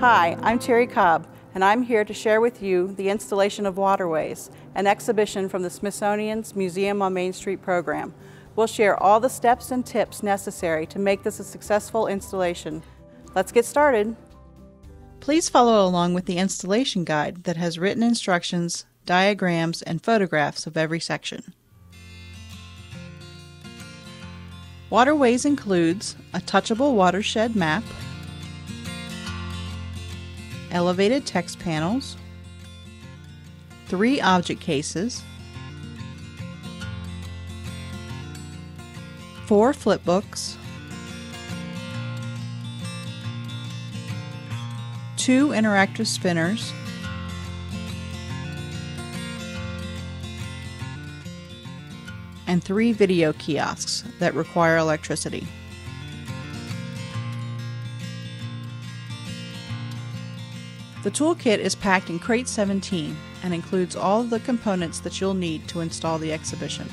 Hi, I'm Terry Cobb, and I'm here to share with you the installation of Waterways, an exhibition from the Smithsonian's Museum on Main Street program. We'll share all the steps and tips necessary to make this a successful installation. Let's get started. Please follow along with the installation guide that has written instructions, diagrams, and photographs of every section. Waterways includes a touchable watershed map, elevated text panels, 3 object cases, 4 flipbooks, 2 interactive spinners, and 3 video kiosks that require electricity. The toolkit is packed in crate 17 and includes all of the components that you'll need to install the exhibition.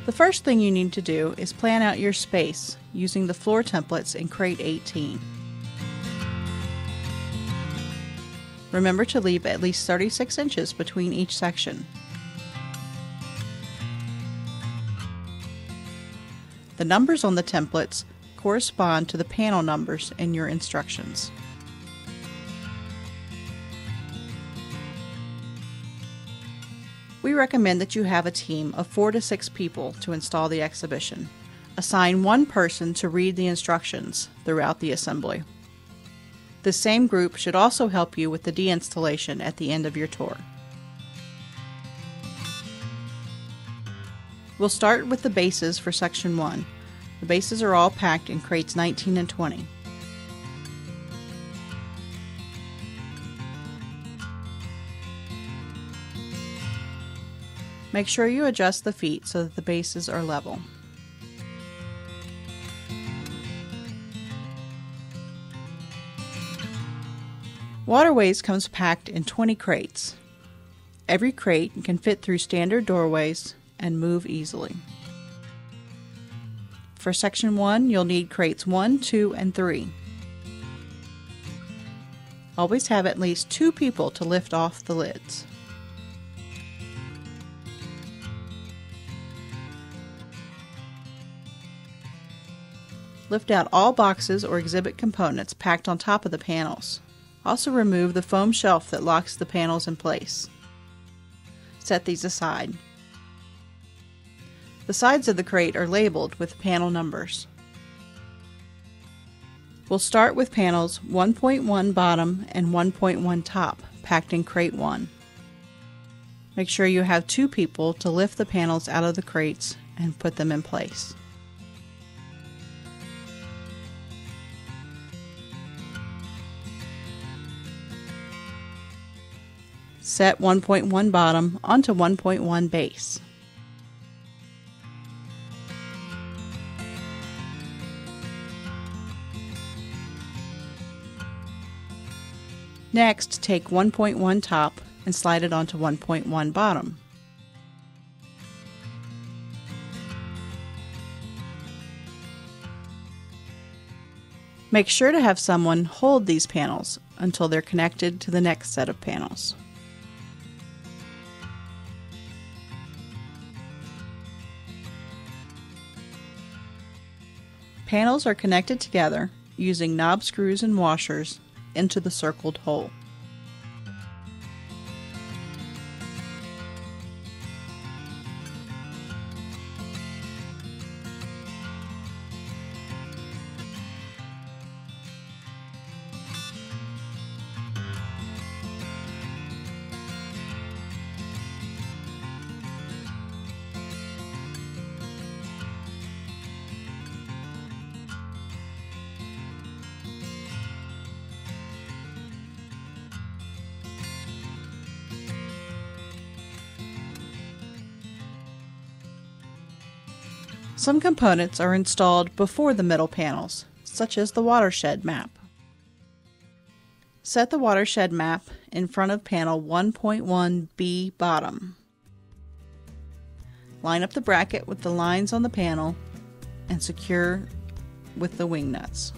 The first thing you need to do is plan out your space using the floor templates in crate 18. Remember to leave at least 36 inches between each section. The numbers on the templates correspond to the panel numbers in your instructions. We recommend that you have a team of 4 to 6 people to install the exhibition. Assign one person to read the instructions throughout the assembly. The same group should also help you with the deinstallation at the end of your tour. We'll start with the bases for Section 1. The bases are all packed in crates 19 and 20. Make sure you adjust the feet so that the bases are level. Waterways comes packed in 20 crates. Every crate can fit through standard doorways and move easily. For Section 1, you'll need crates 1, 2, and 3. Always have at least 2 people to lift off the lids. Lift out all boxes or exhibit components packed on top of the panels. Also remove the foam shelf that locks the panels in place. Set these aside. The sides of the crate are labeled with panel numbers. We'll start with panels 1.1 bottom and 1.1 top, packed in crate 1. Make sure you have 2 people to lift the panels out of the crates and put them in place. Set 1.1 bottom onto 1.1 base. Next, take 1.1 top and slide it onto 1.1 bottom. Make sure to have someone hold these panels until they're connected to the next set of panels. Panels are connected together using knob screws and washers into the circled hole. Some components are installed before the middle panels, such as the watershed map. Set the watershed map in front of panel 1.1B bottom. Line up the bracket with the lines on the panel and secure with the wing nuts.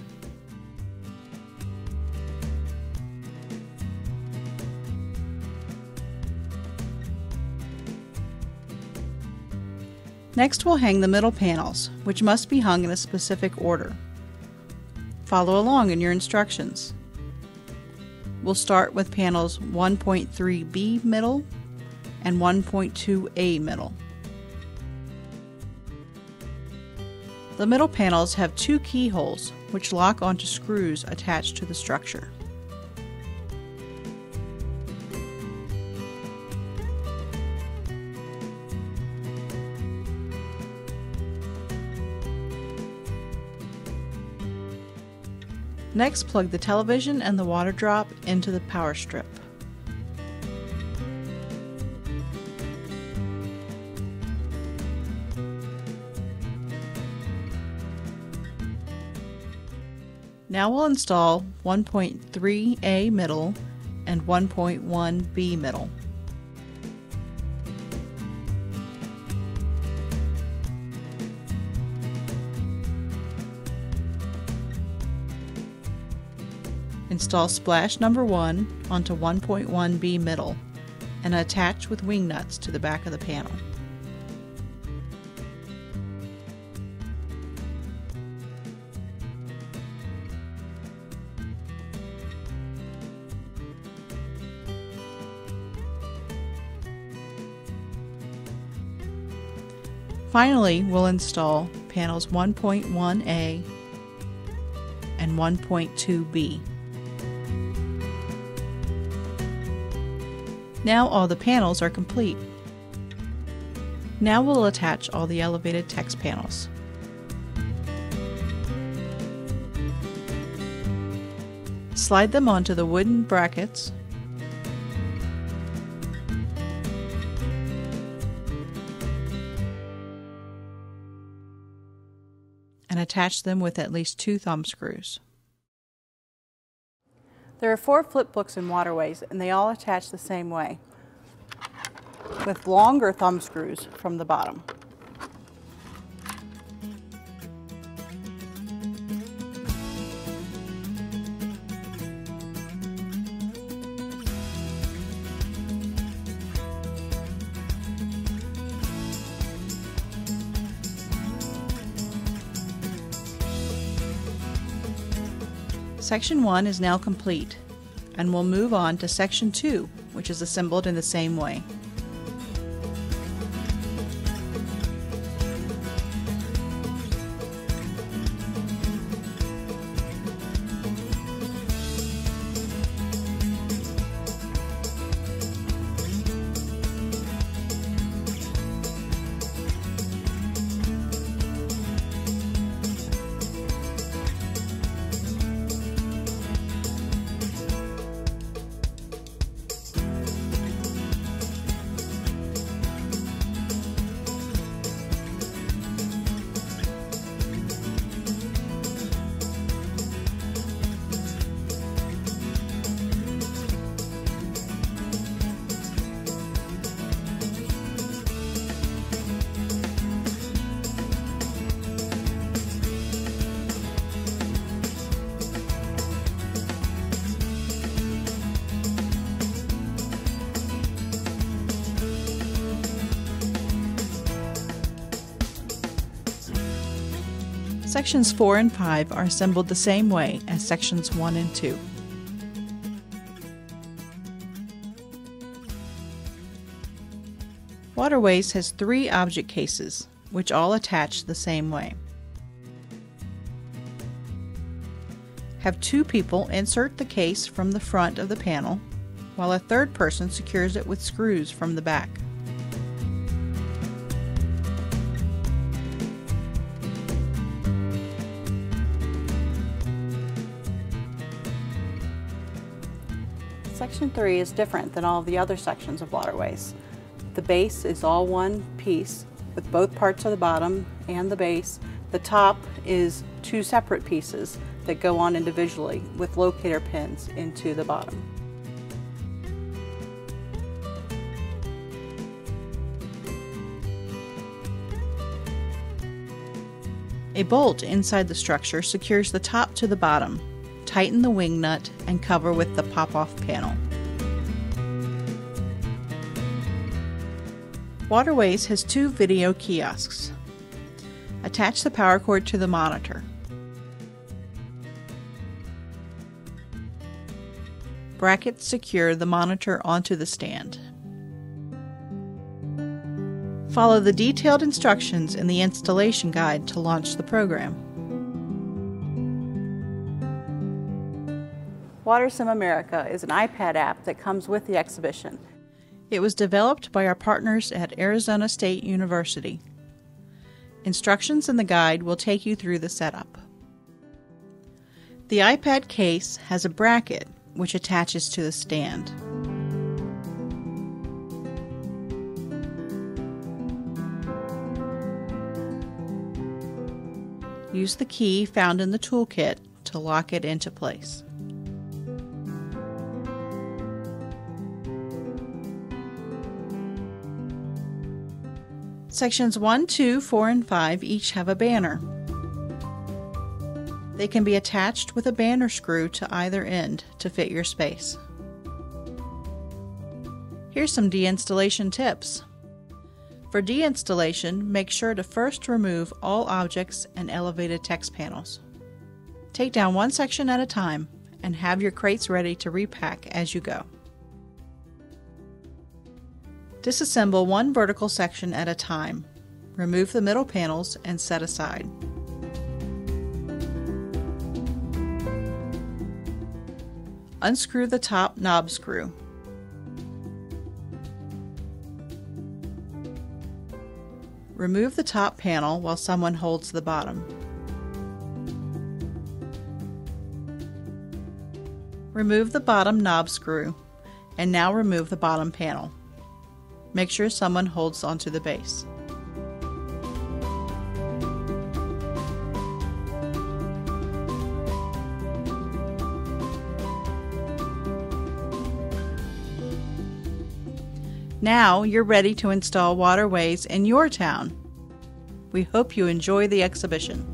Next, we'll hang the middle panels, which must be hung in a specific order. Follow along in your instructions. We'll start with panels 1.3B middle and 1.2A middle. The middle panels have two keyholes which lock onto screws attached to the structure. Next, plug the television and the water drop into the power strip. Now we'll install 1.3A middle and 1.1B middle. Install splash number 1 onto 1.1B middle and attach with wing nuts to the back of the panel. Finally, we'll install panels 1.1A and 1.2B. Now all the panels are complete. Now we'll attach all the elevated text panels. Slide them onto the wooden brackets and attach them with at least 2 thumb screws. There are 4 flip books in Waterways, and they all attach the same way, with longer thumb screws from the bottom. Section 1 is now complete, and we'll move on to Section 2, which is assembled in the same way. Sections 4 and 5 are assembled the same way as sections 1 and 2. Waterways has 3 object cases, which all attach the same way. Have 2 people insert the case from the front of the panel, while a third person secures it with screws from the back. Section 3 is different than all of the other sections of Waterways. The base is all one piece with both parts of the bottom and the base. The top is 2 separate pieces that go on individually with locator pins into the bottom. A bolt inside the structure secures the top to the bottom. Tighten the wing nut and cover with the pop-off panel. Waterways has 2 video kiosks. Attach the power cord to the monitor. Brackets secure the monitor onto the stand. Follow the detailed instructions in the installation guide to launch the program. WaterSim America is an iPad app that comes with the exhibition. It was developed by our partners at Arizona State University. Instructions in the guide will take you through the setup. The iPad case has a bracket which attaches to the stand. Use the key found in the toolkit to lock it into place. Sections 1, 2, 4, and 5 each have a banner. They can be attached with a banner screw to either end to fit your space. Here's some deinstallation tips. For deinstallation, make sure to first remove all objects and elevated text panels. Take down one section at a time and have your crates ready to repack as you go. Disassemble one vertical section at a time. Remove the middle panels and set aside. Unscrew the top knob screw. Remove the top panel while someone holds the bottom. Remove the bottom knob screw, and now remove the bottom panel. Make sure someone holds onto the base. Now you're ready to install Waterways in your town. We hope you enjoy the exhibition.